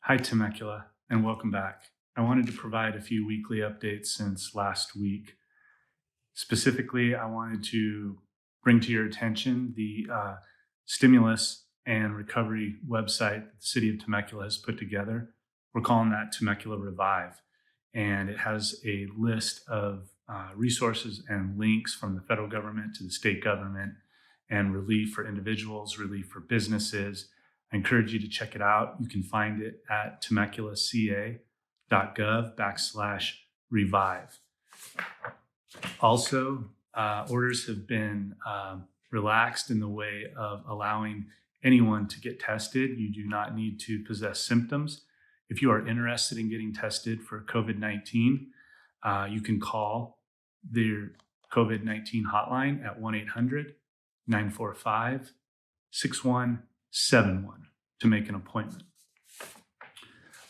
Hi, Temecula, and welcome back. I wanted to provide a few weekly updates since last week. Specifically, I wanted to bring to your attention the stimulus and recovery website that the city of Temecula has put together. We're calling that Temecula Revive, and it has a list of resources and links from the federal government to the state government and relief for individuals, relief for businesses. I encourage you to check it out. You can find it at temeculaca.gov/revive. Also, orders have been relaxed in the way of allowing anyone to get tested. You do not need to possess symptoms. If you are interested in getting tested for COVID-19, you can call their COVID-19 hotline at 1-800-945-6171 to make an appointment.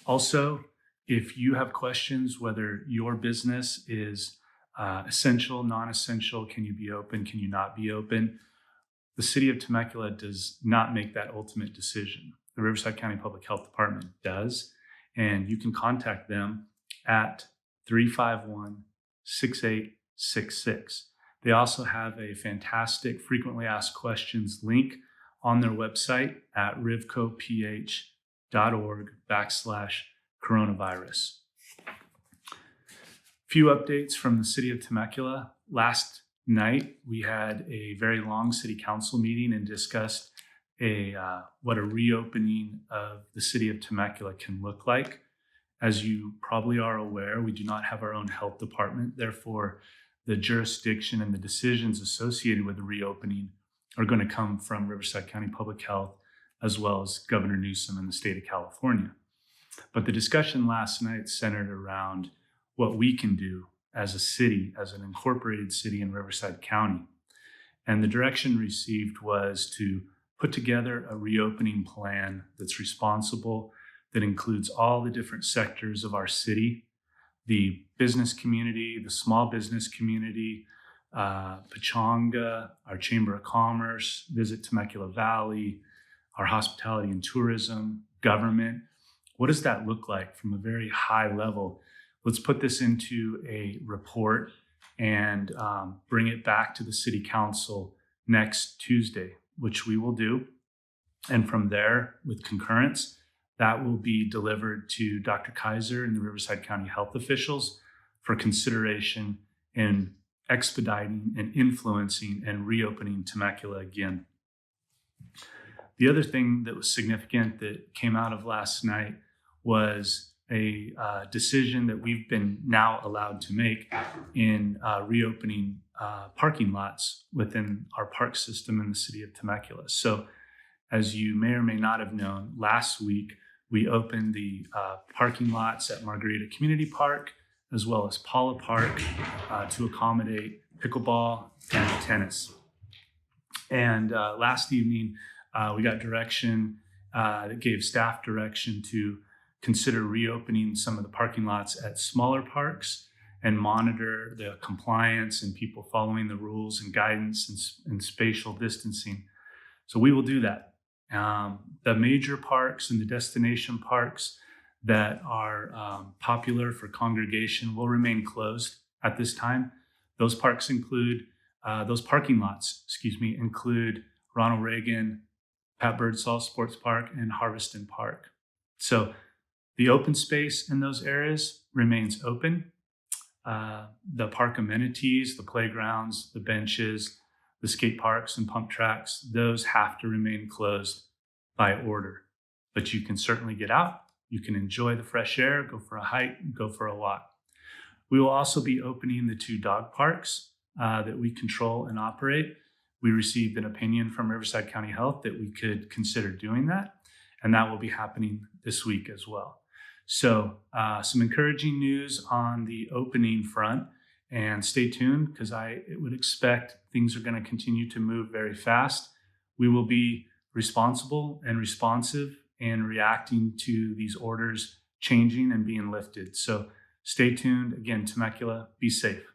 Also, if you have questions whether your business is essential, non-essential, can you be open, can you not be open, the city of Temecula does not make that ultimate decision. The Riverside County Public Health Department does, and you can contact them at 351-6866. They also have a fantastic frequently asked questions link on their website at rivcoph.org/coronavirus. Few updates from the city of Temecula. Last night, we had a very long city council meeting and discussed what a reopening of the city of Temecula can look like. As you probably are aware, we do not have our own health department. Therefore, the jurisdiction and the decisions associated with the reopening are going to come from Riverside County Public Health, as well as Governor Newsom in the state of California. But the discussion last night centered around what we can do as a city, as an incorporated city in Riverside County. And the direction received was to put together a reopening plan that's responsible, that includes all the different sectors of our city, the business community, the small business community, Pechanga, our Chamber of Commerce, Visit Temecula Valley, our hospitality and tourism, government. What does that look like from a very high level? Let's put this into a report and bring it back to the city council next Tuesday, which we will do. And from there, with concurrence, that will be delivered to Dr. Kaiser and the Riverside County health officials for consideration in expediting and influencing and reopening Temecula again. The other thing that was significant that came out of last night was a decision that we've been now allowed to make in reopening parking lots within our park system in the city of Temecula. So as you may or may not have known, last week we opened the parking lots at Margarita Community Park as well as Paula Park to accommodate pickleball and tennis. And last evening, we got direction that gave staff direction to consider reopening some of the parking lots at smaller parks and monitor the compliance and people following the rules and guidance and spatial distancing. So we will do that. The major parks and the destination parks that are popular for congregation will remain closed at this time. Those parking lots include Ronald Reagan, Pat Birdsall Sports Park, and Harveston Park. So the open space in those areas remains open. The park amenities, the playgrounds, the benches, the skate parks and pump tracks, those have to remain closed by order. But you can certainly get out. You can enjoy the fresh air, go for a hike, go for a walk. We will also be opening the 2 dog parks that we control and operate. We received an opinion from Riverside County Health that we could consider doing that, and that will be happening this week as well. So some encouraging news on the opening front, and stay tuned because I would expect things are going to continue to move very fast. We will be responsible and responsive and reacting to these orders changing and being lifted. So stay tuned. Again, Temecula, be safe.